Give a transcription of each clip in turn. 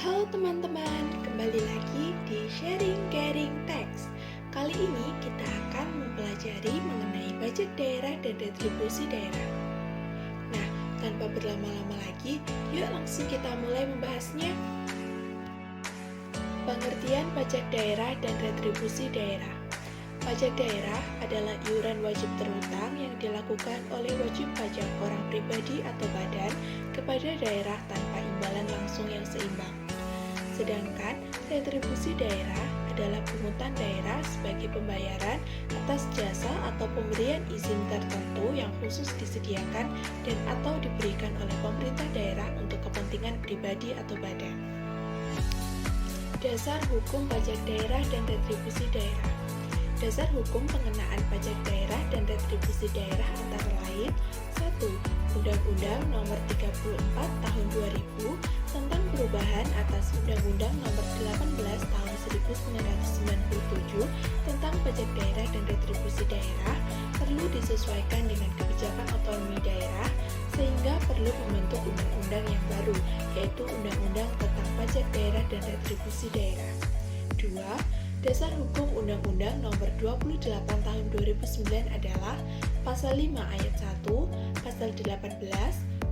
Halo teman-teman, kembali lagi di Sharing Caring Text. Kali ini kita akan mempelajari mengenai pajak daerah dan retribusi daerah. Nah, tanpa berlama-lama lagi, yuk langsung kita mulai membahasnya. Pengertian pajak daerah dan retribusi daerah. Pajak daerah adalah iuran wajib terhutang yang dilakukan oleh wajib pajak orang pribadi atau badan kepada daerah tanpa imbalan langsung yang seimbang. Sedangkan retribusi daerah adalah pungutan daerah sebagai pembayaran atas jasa atau pemberian izin tertentu yang khusus disediakan dan atau diberikan oleh pemerintah daerah untuk kepentingan pribadi atau badan. Dasar hukum pajak daerah dan retribusi daerah. Dasar hukum pengenaan pajak daerah dan retribusi daerah antara lain 1. Undang-Undang Nomor 34 Tahun 2000 tentang perubahan atas Undang-Undang Nomor 18 Tahun 1997 tentang pajak daerah dan retribusi daerah perlu disesuaikan dengan kebijakan otonomi daerah sehingga perlu membentuk undang-undang yang baru, yaitu Undang-Undang tentang pajak daerah dan retribusi daerah. 2. Dasar hukum Undang-Undang Nomor 28 Tahun 2009 adalah Pasal 5 Ayat 1, Pasal 18,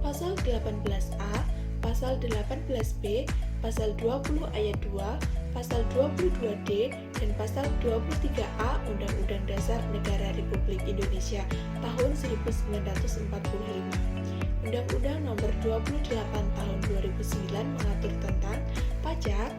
Pasal 18A, Pasal 18B, Pasal 20 Ayat 2, Pasal 22D, dan Pasal 23A Undang-Undang Dasar Negara Republik Indonesia tahun 1945. Undang-Undang Nomor 28 Tahun 2009 mengatur tentang pajak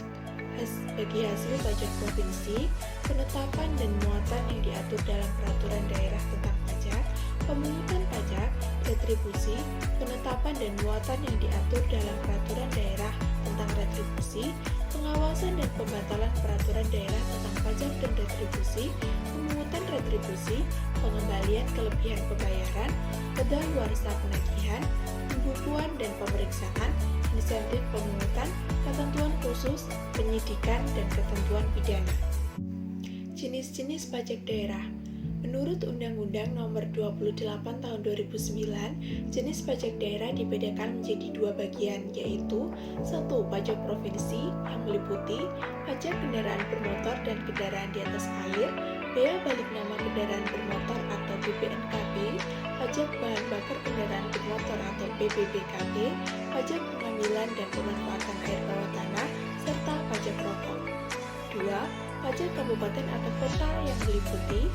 bagi hasil pajak provinsi, penetapan dan muatan yang diatur dalam peraturan daerah tentang pajak, pemungutan pajak, retribusi, penetapan dan muatan yang diatur dalam peraturan daerah tentang retribusi, pengawasan dan pembatalan peraturan daerah tentang pajak dan retribusi, pemungutan retribusi, pengembalian kelebihan pembayaran, kedaluarsa penagihan, pembukuan dan pemeriksaan, insentif pemungutan, ketentuan khusus, penyidikan, dan ketentuan pidana. Jenis-jenis pajak daerah. Menurut Undang-Undang Nomor 28 Tahun 2009, jenis pajak daerah dibedakan menjadi dua bagian, yaitu 1. Pajak provinsi yang meliputi pajak kendaraan bermotor dan kendaraan di atas air, bea balik nama kendaraan bermotor atau BPNKB, pajak bahan bakar kendaraan bermotor atau PBBKB, pajak pengambilan dan pemanfaatan air bawah tanah, serta pajak rokok. 2. Pajak kabupaten atau kota yang meliputi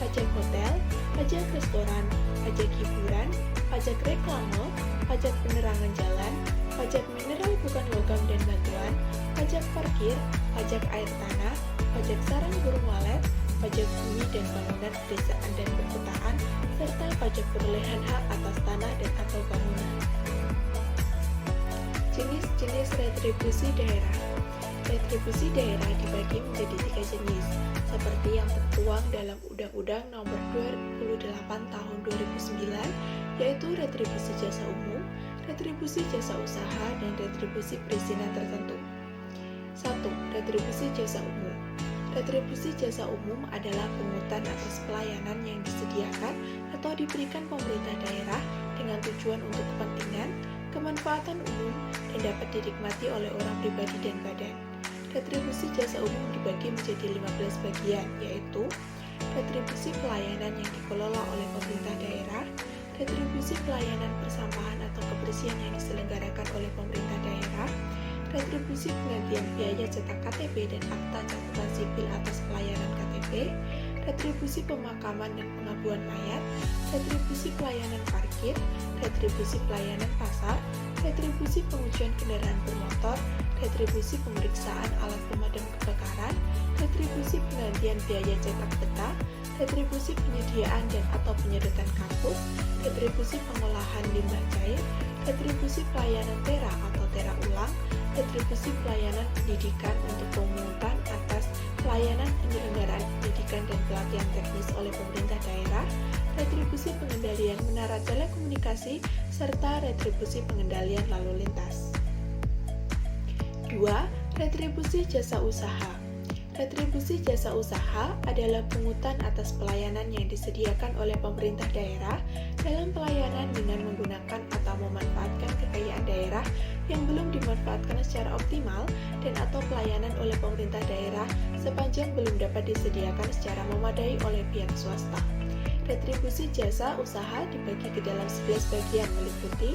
pajak hotel, pajak restoran, pajak hiburan, pajak reklame, pajak penerangan jalan, pajak mineral bukan logam dan batuan, pajak parkir, pajak air tanah, pajak sarang burung walet, pajak bumi dan bangunan pedesaan dan perkotaan, serta pajak perolehan hak atas tanah dan atau bangunan. Jenis-jenis retribusi daerah. Retribusi daerah dibagi menjadi 3 jenis, seperti yang tertuang dalam Undang-Undang Nomor 28 Tahun 2009, yaitu retribusi jasa umum, retribusi jasa usaha, dan retribusi perizinan tertentu. 1. Retribusi jasa umum. Retribusi jasa umum adalah pungutan atas pelayanan yang disediakan atau diberikan pemerintah daerah dengan tujuan untuk kepentingan, kemanfaatan umum, dan dapat dinikmati oleh orang pribadi dan badan. Retribusi jasa umum dibagi menjadi 15 bagian, yaitu retribusi pelayanan yang dikelola oleh pemerintah daerah, retribusi pelayanan persampahan atau kebersihan yang diselenggarakan oleh pemerintah daerah, retribusi penggantian biaya cetak KTP dan akta catatan sipil atas pelayanan KTP, retribusi pemakaman dan pengabuan mayat, retribusi pelayanan parkir, retribusi pelayanan pasar, retribusi pengujian kendaraan bermotor, retribusi pemeriksaan alat pemadam kebakaran, retribusi penggantian biaya cetak peta, retribusi penyediaan dan atau penyedotan kampus, retribusi pengolahan limbah cair, retribusi pelayanan tera atau tera ulang, retribusi pelayanan pendidikan untuk pemungutan atas pelayanan penyelenggaraan pendidikan dan pelatihan teknis oleh pemerintah daerah, retribusi pengendalian menara telekomunikasi, serta retribusi pengendalian lalu lintas. 2. Retribusi jasa usaha. Retribusi jasa usaha adalah pungutan atas pelayanan yang disediakan oleh pemerintah daerah dalam pelayanan dengan menggunakan atau memanfaatkan kekayaan daerah yang belum dimanfaatkan secara optimal dan atau pelayanan oleh pemerintah daerah sepanjang belum dapat disediakan secara memadai oleh pihak swasta. Retribusi jasa usaha dibagi ke dalam 11 bagian meliputi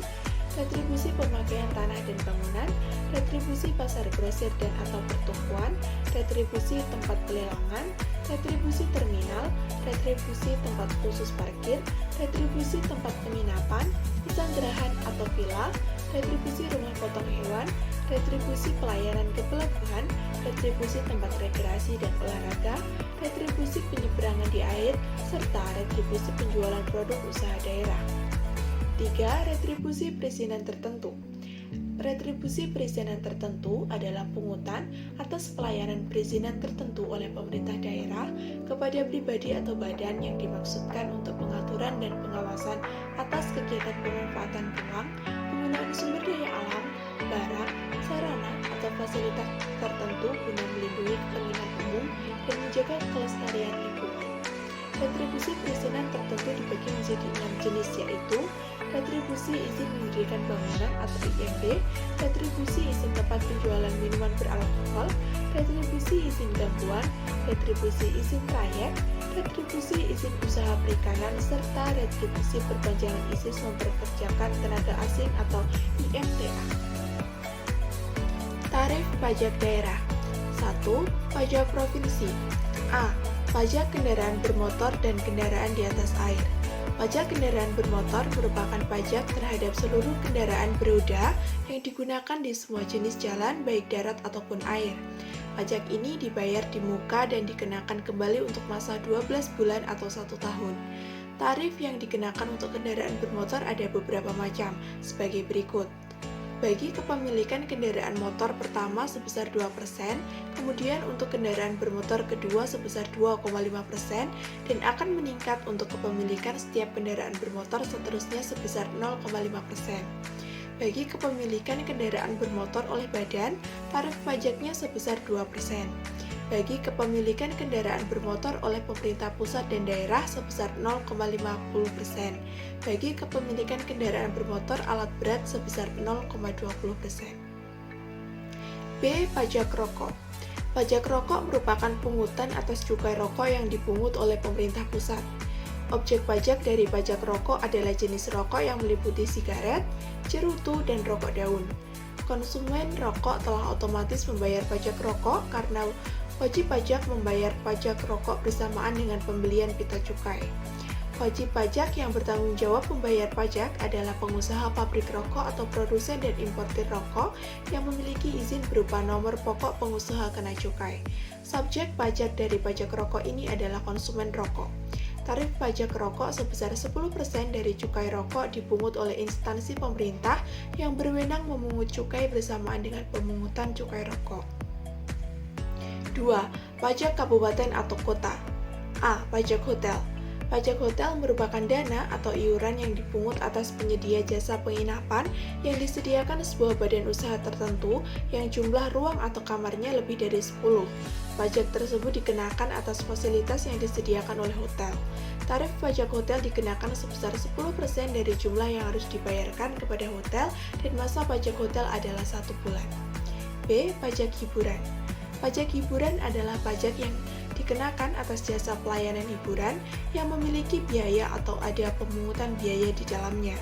retribusi pemakaian tanah dan bangunan, retribusi pasar grosir dan atau pertokoan, retribusi tempat pelelangan, retribusi terminal, retribusi tempat khusus parkir, retribusi tempat penginapan, pesanggerahan atau villa, retribusi rumah potong hewan, retribusi pelayanan ke pelabuhan, retribusi tempat rekreasi dan olahraga, retribusi penyeberangan di air, serta retribusi penjualan produk usaha daerah. 3. Retribusi perizinan tertentu. Retribusi perizinan tertentu adalah pungutan atas pelayanan perizinan tertentu oleh pemerintah daerah kepada pribadi atau badan yang dimaksudkan untuk pengaturan dan pengawasan atas kegiatan pemanfaatan ruang, penggunaan sumber daya alam, barang, sarana, atau fasilitas tertentu guna melindungi kepentingan umum dan menjaga kelestarian lingkungan. Retribusi perizinan tertentu dibagi menjadi 6 jenis, yaitu retribusi izin mendirikan bangunan atau IMB, retribusi izin tempat penjualan minuman beralkohol, retribusi izin gangguan, retribusi izin trayek, retribusi izin usaha perikanan, serta retribusi perpanjangan izin memperkerjakan tenaga asing atau IMTA. Tarif pajak daerah. 1. Pajak provinsi. A. Pajak kendaraan bermotor dan kendaraan di atas air. Pajak kendaraan bermotor merupakan pajak terhadap seluruh kendaraan beroda yang digunakan di semua jenis jalan, baik darat ataupun air. Pajak ini dibayar di muka dan dikenakan kembali untuk masa 12 bulan atau 1 tahun. Tarif yang dikenakan untuk kendaraan bermotor ada beberapa macam, sebagai berikut. Bagi kepemilikan kendaraan motor pertama sebesar 2%, kemudian untuk kendaraan bermotor kedua sebesar 2,5%, dan akan meningkat untuk kepemilikan setiap kendaraan bermotor seterusnya sebesar 0,5%. Bagi kepemilikan kendaraan bermotor oleh badan, tarif pajaknya sebesar 2%. Bagi kepemilikan kendaraan bermotor oleh pemerintah pusat dan daerah sebesar 0,50%. Bagi kepemilikan kendaraan bermotor alat berat sebesar 0,20%. B. Pajak rokok. Pajak rokok merupakan pungutan atas cukai rokok yang dipungut oleh pemerintah pusat. Objek pajak dari pajak rokok adalah jenis rokok yang meliputi sigaret, cerutu, dan rokok daun. Konsumen rokok telah otomatis membayar pajak rokok karena wajib pajak membayar pajak rokok bersamaan dengan pembelian pita cukai. Wajib pajak yang bertanggung jawab membayar pajak adalah pengusaha pabrik rokok atau produsen dan importir rokok yang memiliki izin berupa nomor pokok pengusaha kena cukai. Subjek pajak dari pajak rokok ini adalah konsumen rokok. Tarif pajak rokok sebesar 10% dari cukai rokok dipungut oleh instansi pemerintah yang berwenang memungut cukai bersamaan dengan pemungutan cukai rokok. 2. Pajak kabupaten atau kota. A. Pajak hotel. Pajak hotel merupakan dana atau iuran yang dipungut atas penyedia jasa penginapan yang disediakan sebuah badan usaha tertentu yang jumlah ruang atau kamarnya lebih dari 10. Pajak tersebut dikenakan atas fasilitas yang disediakan oleh hotel. Tarif pajak hotel dikenakan sebesar 10% dari jumlah yang harus dibayarkan kepada hotel dan masa pajak hotel adalah 1 bulan. B. Pajak hiburan. Pajak hiburan adalah pajak yang dikenakan atas jasa pelayanan hiburan yang memiliki biaya atau ada pemungutan biaya di dalamnya.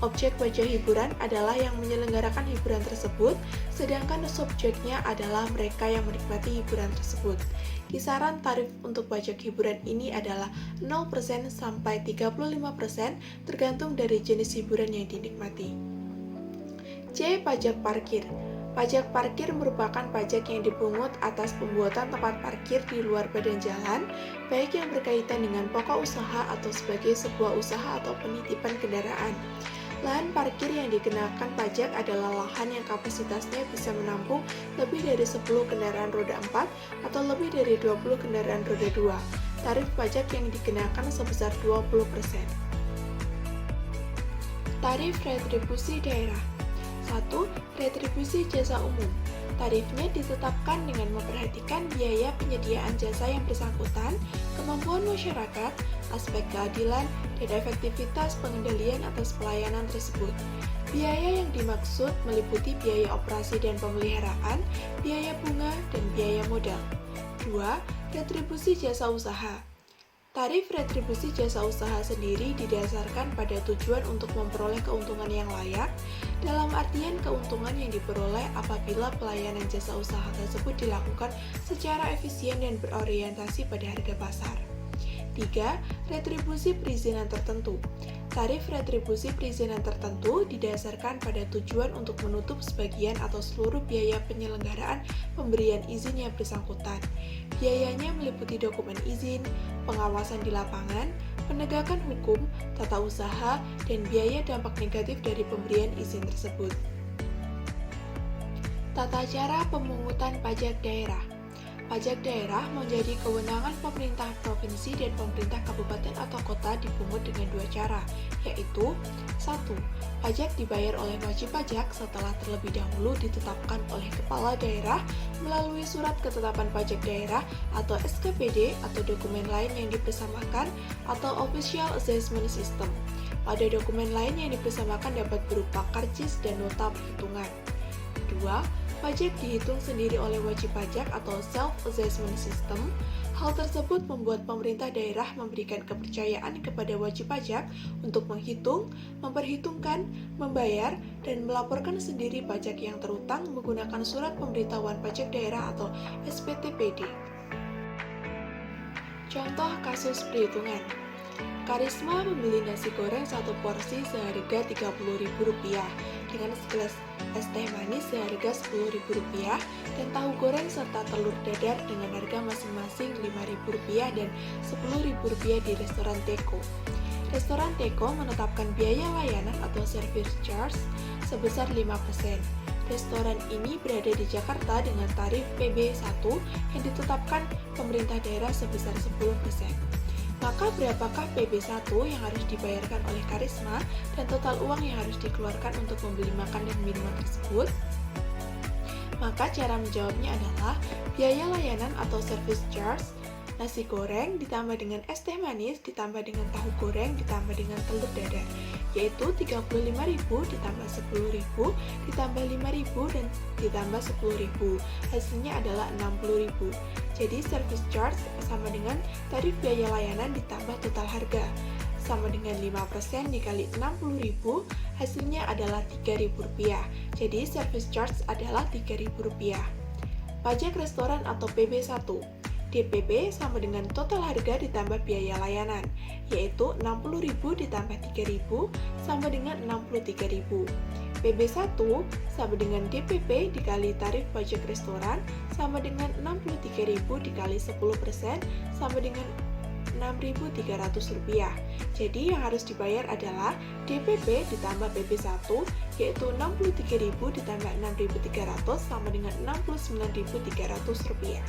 Objek pajak hiburan adalah yang menyelenggarakan hiburan tersebut, sedangkan subjeknya adalah mereka yang menikmati hiburan tersebut. Kisaran tarif untuk pajak hiburan ini adalah 0% sampai 35% tergantung dari jenis hiburan yang dinikmati. C. Pajak parkir. Pajak parkir merupakan pajak yang dipungut atas pembuatan tempat parkir di luar badan jalan, baik yang berkaitan dengan pokok usaha atau sebagai sebuah usaha atau penitipan kendaraan. Lahan parkir yang dikenakan pajak adalah lahan yang kapasitasnya bisa menampung lebih dari 10 kendaraan roda 4 atau lebih dari 20 kendaraan roda 2. Tarif pajak yang dikenakan sebesar 20%. Tarif retribusi daerah. 1. Retribusi jasa umum. Tarifnya ditetapkan dengan memperhatikan biaya penyediaan jasa yang bersangkutan, kemampuan masyarakat, aspek keadilan, dan efektivitas pengendalian atas pelayanan tersebut. Biaya yang dimaksud meliputi biaya operasi dan pemeliharaan, biaya bunga, dan biaya modal. 2. Retribusi jasa usaha. Tarif retribusi jasa usaha sendiri didasarkan pada tujuan untuk memperoleh keuntungan yang layak, dalam artian keuntungan yang diperoleh apabila pelayanan jasa usaha tersebut dilakukan secara efisien dan berorientasi pada harga pasar. 3. Retribusi perizinan tertentu. Tarif retribusi perizinan tertentu didasarkan pada tujuan untuk menutup sebagian atau seluruh biaya penyelenggaraan pemberian izin yang bersangkutan. Biayanya meliputi dokumen izin, pengawasan di lapangan, penegakan hukum, tata usaha, dan biaya dampak negatif dari pemberian izin tersebut. Tata cara pemungutan pajak daerah. Pajak daerah menjadi kewenangan pemerintah provinsi dan pemerintah kabupaten atau kota dipungut dengan dua cara, yaitu 1. Pajak dibayar oleh wajib pajak setelah terlebih dahulu ditetapkan oleh kepala daerah melalui surat ketetapan pajak daerah atau SKPD atau dokumen lain yang dipersamakan atau Official Assessment System. Pada dokumen lain yang dipersamakan dapat berupa karcis dan nota perhitungan. 2. Pajak dihitung sendiri oleh wajib pajak atau self-assessment system. Hal tersebut membuat pemerintah daerah memberikan kepercayaan kepada wajib pajak untuk menghitung, memperhitungkan, membayar, dan melaporkan sendiri pajak yang terutang menggunakan surat pemberitahuan pajak daerah atau SPTPD. Contoh kasus perhitungan. Karisma membeli nasi goreng satu porsi seharga Rp30.000 dengan segelas es teh manis seharga Rp10.000 dan tahu goreng serta telur dadar dengan harga masing-masing Rp5.000 dan Rp10.000 di restoran Teko. Restoran Teko menetapkan biaya layanan atau service charge sebesar 5%. Restoran ini berada di Jakarta dengan tarif PB1 yang ditetapkan pemerintah daerah sebesar 10%. Maka berapakah PB1 yang harus dibayarkan oleh Karisma dan total uang yang harus dikeluarkan untuk membeli makan dan minuman tersebut? Maka cara menjawabnya adalah biaya layanan atau service charge nasi goreng ditambah dengan es teh manis ditambah dengan tahu goreng ditambah dengan telur dadar, yaitu Rp35.000 ditambah Rp10.000 ditambah Rp5.000 dan ditambah Rp10.000. Hasilnya adalah Rp60.000. Jadi service charge sama dengan tarif biaya layanan ditambah total harga. Sama dengan 5% dikali Rp60.000, hasilnya adalah Rp3.000. Jadi service charge adalah Rp3.000. Pajak restoran atau PB1. DPP sama dengan total harga ditambah biaya layanan, yaitu Rp60.000 ditambah Rp3.000 sama dengan Rp63.000. PB1 sama dengan DPP dikali tarif pajak restoran sama dengan Rp63.000 dikali 10% sama dengan Rp6.300. Jadi yang harus dibayar adalah DPP ditambah PB1 yaitu Rp63.000 ditambah Rp6.300 sama dengan Rp69.300.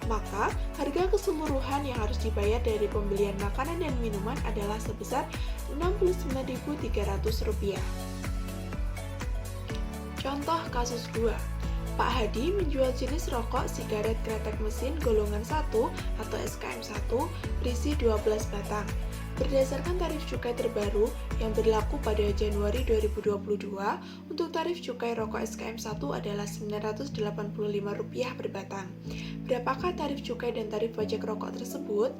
Maka harga keseluruhan yang harus dibayar dari pembelian makanan dan minuman adalah sebesar Rp69.300. Contoh kasus 2. Pak Hadi menjual jenis rokok sigaret kretek mesin golongan 1 atau SKM 1 berisi 12 batang. Berdasarkan tarif cukai terbaru yang berlaku pada Januari 2022, untuk tarif cukai rokok SKM 1 adalah Rp985 per batang. Berapakah tarif cukai dan tarif pajak rokok tersebut?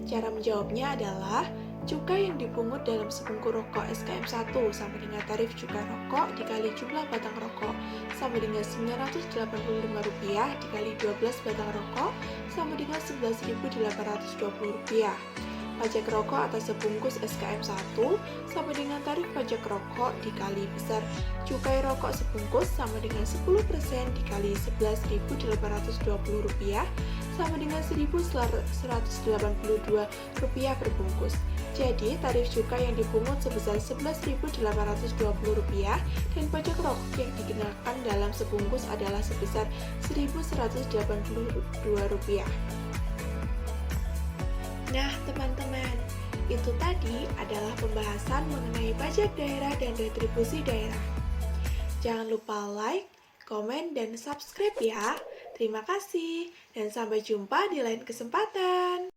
Cara menjawabnya adalah cukai yang dipungut dalam sebungkus rokok SKM 1 sama dengan tarif cukai rokok dikali jumlah batang rokok sama dengan Rp985 dikali 12 batang rokok sama dengan Rp11.820. Pajak rokok atas sebungkus SKM 1 sama dengan tarif pajak rokok dikali besar cukai rokok sebungkus sama dengan 10% dikali Rp11.820 sama dengan Rp1.182 per bungkus. Jadi, tarif cukai yang dipungut sebesar Rp11.820 dan pajak rokok yang dikenakan dalam sebungkus adalah sebesar Rp1.182. Nah, teman-teman, itu tadi adalah pembahasan mengenai pajak daerah dan retribusi daerah. Jangan lupa like, komen, dan subscribe ya. Terima kasih, dan sampai jumpa di lain kesempatan.